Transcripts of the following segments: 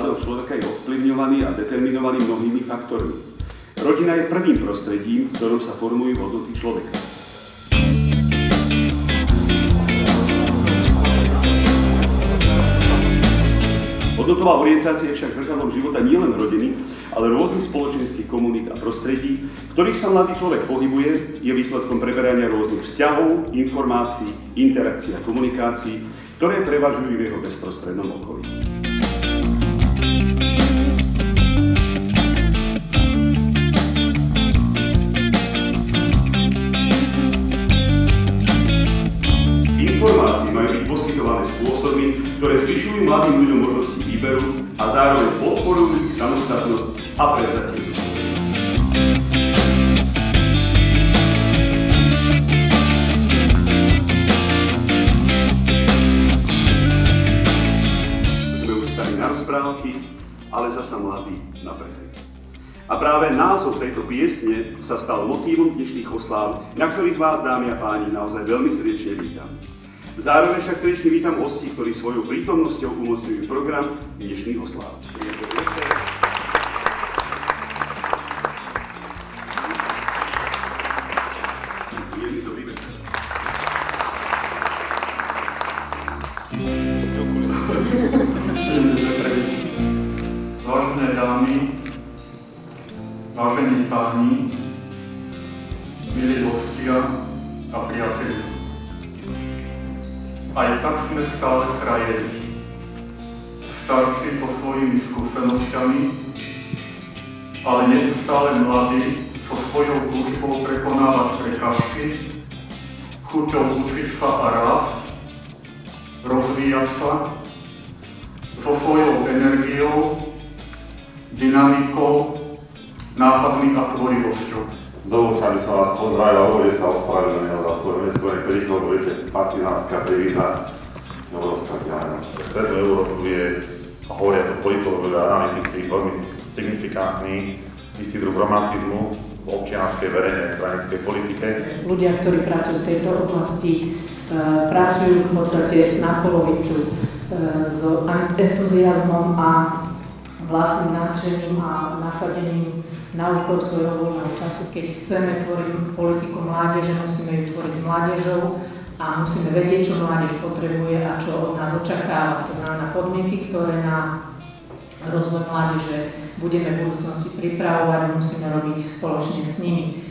mladého človeka je ovplyvňovaný a determinovaný mnohými faktormi. Rodina je prvým prostredím, v ktorom sa formujú hodnoty človeka. Hodnotová orientácia je však zrkadlom života nielen rodiny, ale rôznych spoločenských komunít a prostredí, v ktorých sa mladý človek pohybuje, je výsledkom preberania rôznych vzťahov, informácií, interakcií a komunikácií, ktoré prevažujú v jeho bezprostrednom okolí. Informácie majú byť poskytované spôsobmi, ktoré zvyšujú mladým ľuďom možnosti výberu a zároveň podporujú ich samostatnosť a prevzativnosť. Sme už stali na rozprávky, ale zasa mladí na prehry. A práve názov tejto piesne sa stal motívom dnešných osláv, na ktorých vás, dámy a páni, naozaj veľmi srdečne vítam. Zároveň však srdečne vítam hostí, ktorí svojou prítomnosťou umocňujú program dnešných osláv. Vážené dámy, vážení páni, milí hostia a priatelia. Aj tak sme stále krajení, starší po svojimi skúsenosťami, ale neustále mladí so svojou túžbou prekonávať prekážky, chuťou učiť sa a rásť, rozvíjať sa, so svojou energiou, dynamikou, nápadmi a tvorivosťou. Dovoľte, aby som vás pozdravil a hovorí sa ospravedlnil za svoj neskorý príklad, budete partizánska devíza Európska vzdialenosť. V tejto Európu je, a hovoria to politológovia a analytici, veľmi signifikantný istý druh romantizmu v občianskej, verejnej, stranickej politike. Ľudia, ktorí pracujú v tejto oblasti, pracujú v podstate na polovicu s entuziazmom a vlastným nadšením a nasadením na úkor svojho voľného času. Keď chceme tvoriť politiku mládeže, musíme ju tvoriť s mládežou a musíme vedieť, čo mládež potrebuje a čo od nás očakáva. To znamená podmienky, ktoré na rozvoj mládeže budeme v budúcnosti pripravovať a musíme robiť spoločne s nimi.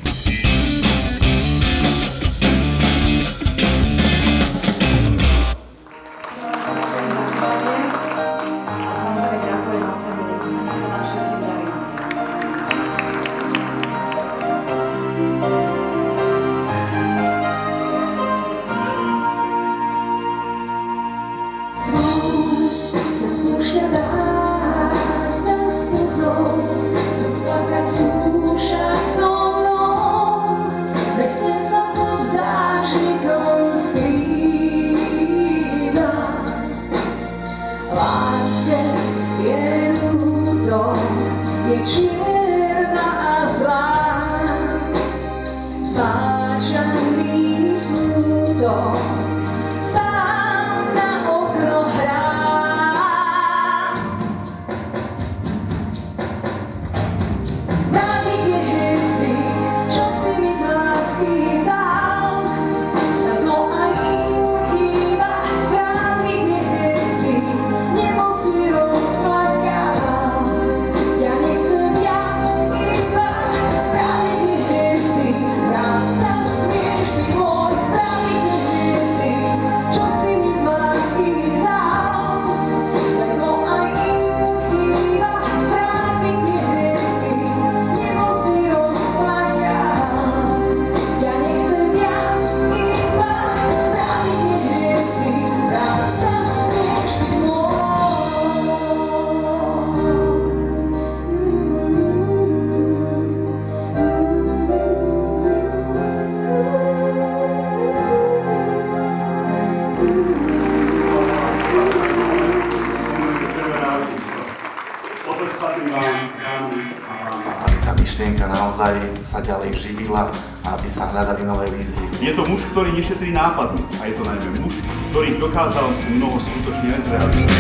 Tá myšlienka naozaj sa ďalej živila a aby sa hľadali nové vízie. Je to muž, ktorý nešetrí nápadmi a je to najmä muž, ktorý dokázal mnoho skutočne aj zrealizovať.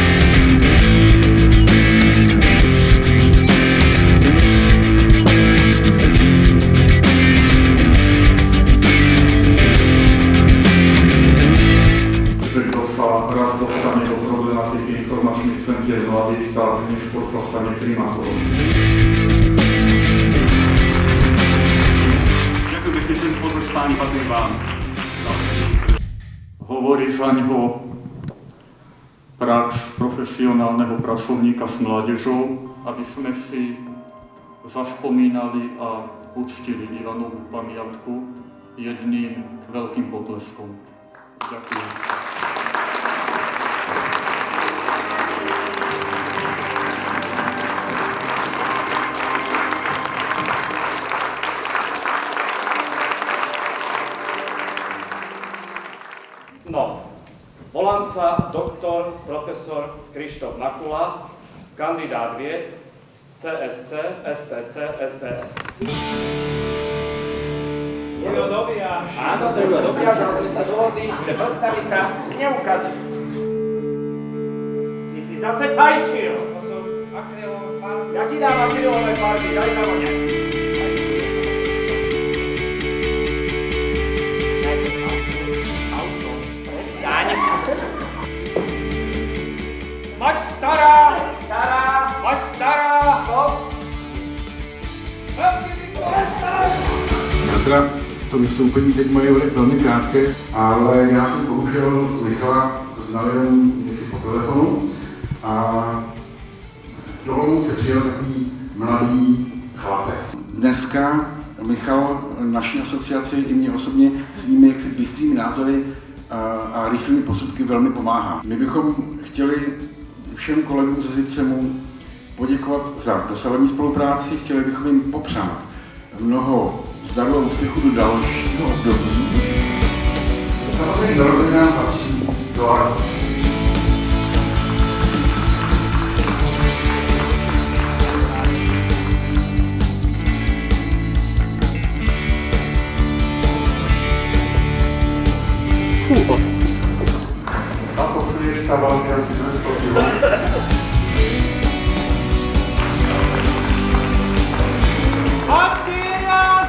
patrí vám za Hovorí za ňoho prax profesionálneho pracovníka s mládežou, aby sme si zaspomínali a uctili Ivanovú pamiatku jedným veľkým potleskom. Ďakujem. No, volám sa doktor, profesor Krištof Nakula, kandidát vied, CSC, SCC, SPS. Áno, Dobiaš, ale sme sa dohodli, že prstami sa neukazujú. Ty si zase fajčil. To sú akrylové farby. Ja ti dám akrylové farby, daj sa vo mňa. Mať stará! Mať stará! Já teda to vystoupení teď moje bude velmi krátké, ale já jsem bohužel Michala znal jenom něco po telefonu a do Olomouce přijel takový mladý chlapec. Dneska Michal naší asociaci i mě osobně svými jaksi bystrými názory a rychlými posudky velmi pomáhá. My bychom chtěli všem kolegům ze Zipcemu poděkovat za dosavadní spolupráci, chtěli bychom jim popřát mnoho zdaru a úspěchu do dalšího období. Samozřejmě narozeninám patří do archu. Ako frieška váži asi 200 kg. A teraz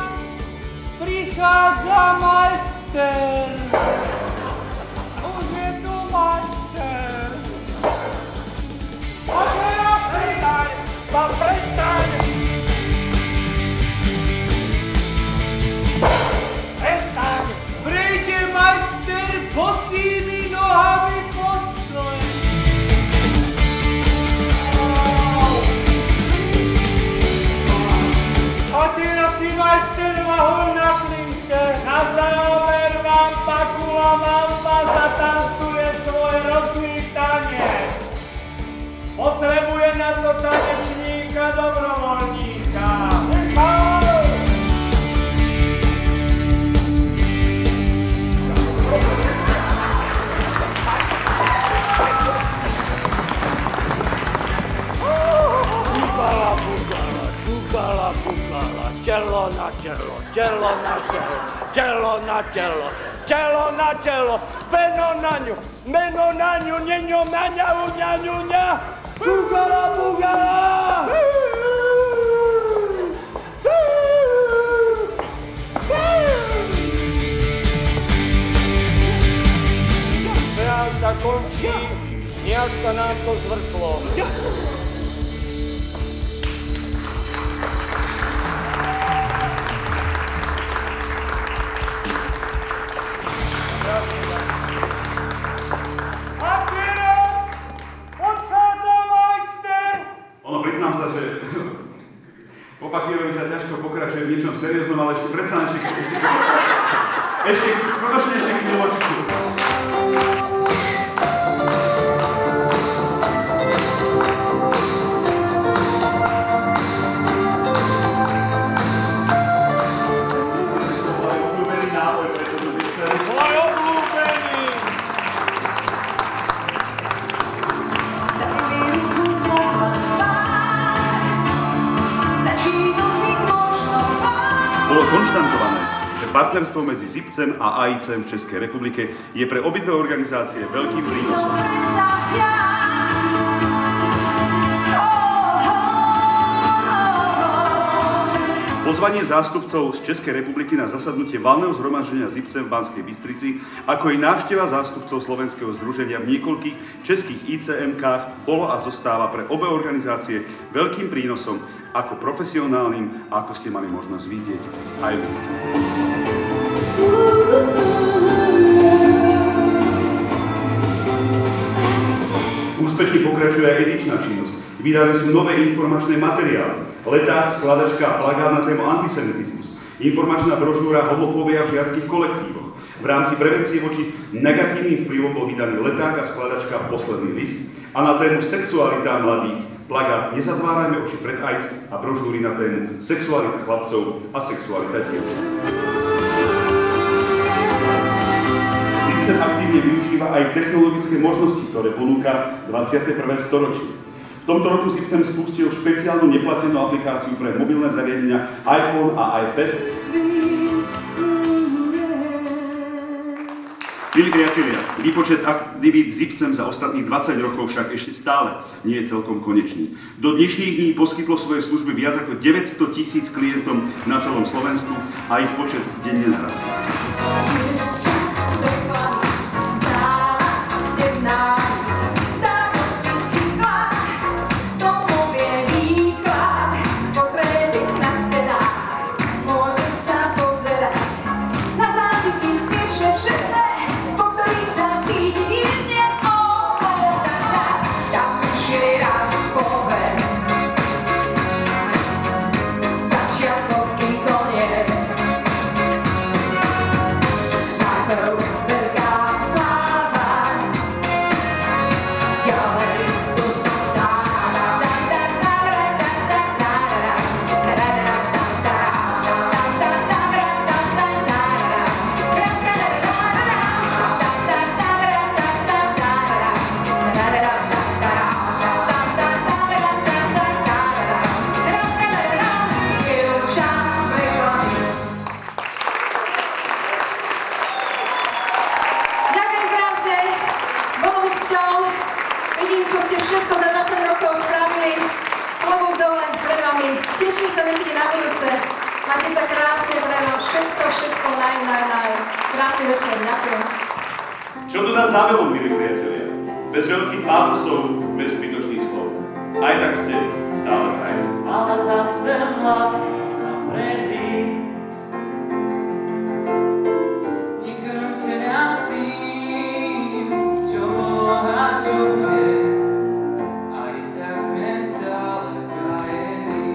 prichádza majster. Už je tu majster. A teraz prestaň, pán prestaň. Prestaň. Prejde majster bosými nohami po stole. A teraz si majster lahol na klince. Na záver vám Pakula mama zatancuje svoj rodný tanec. Potrebuje na to tanečníka dobrovoľníka. Čukala, telo na telo, telo na telo, telo na telo, telo na telo, meno na ňu, neňo na ňavu, ňaňu, ňa, čukala, bugala. Seans sa končí, nejak sa nám to zvrtlo. Priznám sa, že po Pakierovi sa ťažko pokračuje v niečom serióznom, ale ešte predsa ešte skutočne chvíľočku. Môj obľúbený nápoj pre toto Zipce. Môj obľúbený! Bolo konštantované, že partnerstvo medzi Zipcem a AICem v Českej republike je pre obidve organizácie veľkým prínosom. Pozvanie zástupcov z Českej republiky na zasadnutie valného zhromaždenia Zipcem v Banskej Bystrici, ako i návšteva zástupcov Slovenského združenia v niekoľkých českých ICM-kách bolo a zostáva pre obe organizácie veľkým prínosom, ako profesionálnym, ako ste mali možnosť vidieť, aj ľudským. Úspešne pokračuje aj edičná činnosť. Vydané sú nové informačné materiály, leták, skladačka a plagát na tému antisemitizmus, informačná brožúra homofóbia v žiackych kolektívoch. V rámci prevencie voči negatívnym vplyvom bol vydaný leták a skladačka Posledný list a na tému sexualita mladých plagát Nezatvárajme oči pred AIDS a brožúry na tému sexualita chlapcov a sexualita dievčat. Zipcem aktívne využíva aj technologické možnosti, ktoré ponúka 21. storočie. V tomto roku Zipcem spustil špeciálnu neplatenú aplikáciu pre mobilné zariadenia iPhone a iPad. Milí priatelia, výpočet aktivít Zipcem za ostatných 20 rokov však ešte stále nie je celkom konečný. Do dnešných dní poskytlo svoje služby viac ako 900 000 klientom na celom Slovensku a ich počet denne narastá. Vidím, čo ste všetko za 20 rokov spravili. Klobúk dole pred vami. Teším sa niekedy na budúce. Máte sa krásne, prajem vám všetko naj. Krásny večer, ďakujem. Čo dodať záverom, milí priatelia? Bez veľkých pátosov, bez zbytočných slov. Aj tak ste stále fajn. Ale zase mladý a predý. Nekrmte nás tým, čo bolo a čo bude. Aj tak sme stále zajení.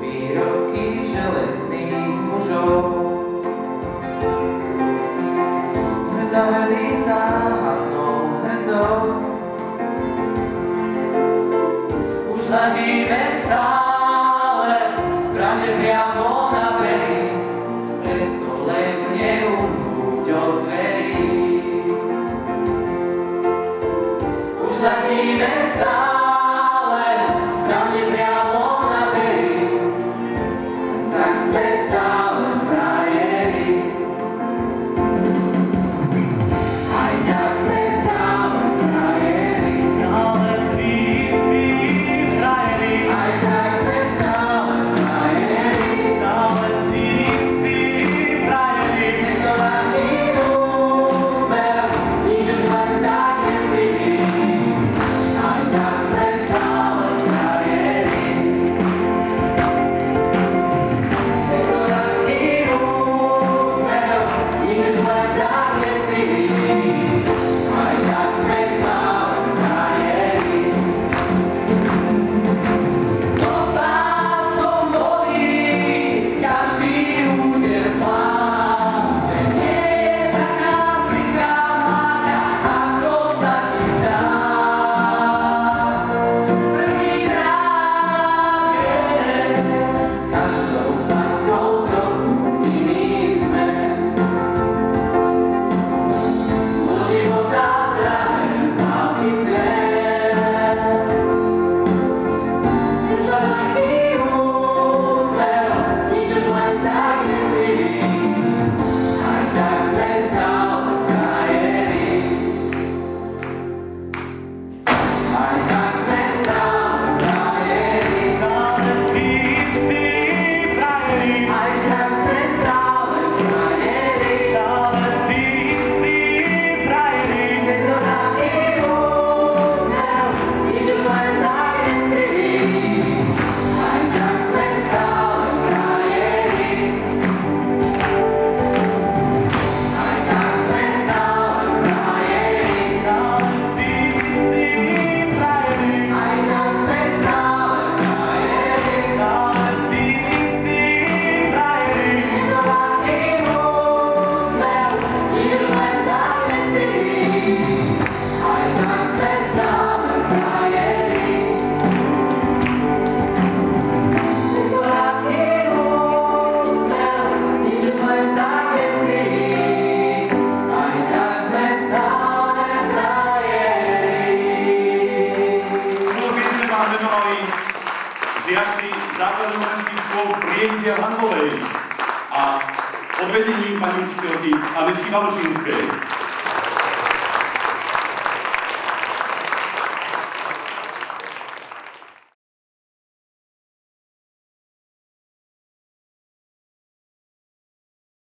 Výroky železných mužov zavedí záhadnou hrdzou. Už hľadíme stále, pravde priamo na pery, chce to len neumnúť od dverí. Už hľadíme stále, pravde priamo na pery, tak sme stále frajerí. žiaci základnomenských škôl Prievidze v Handlovej a pod vedením pani učiteľky Anešky Valčínskej.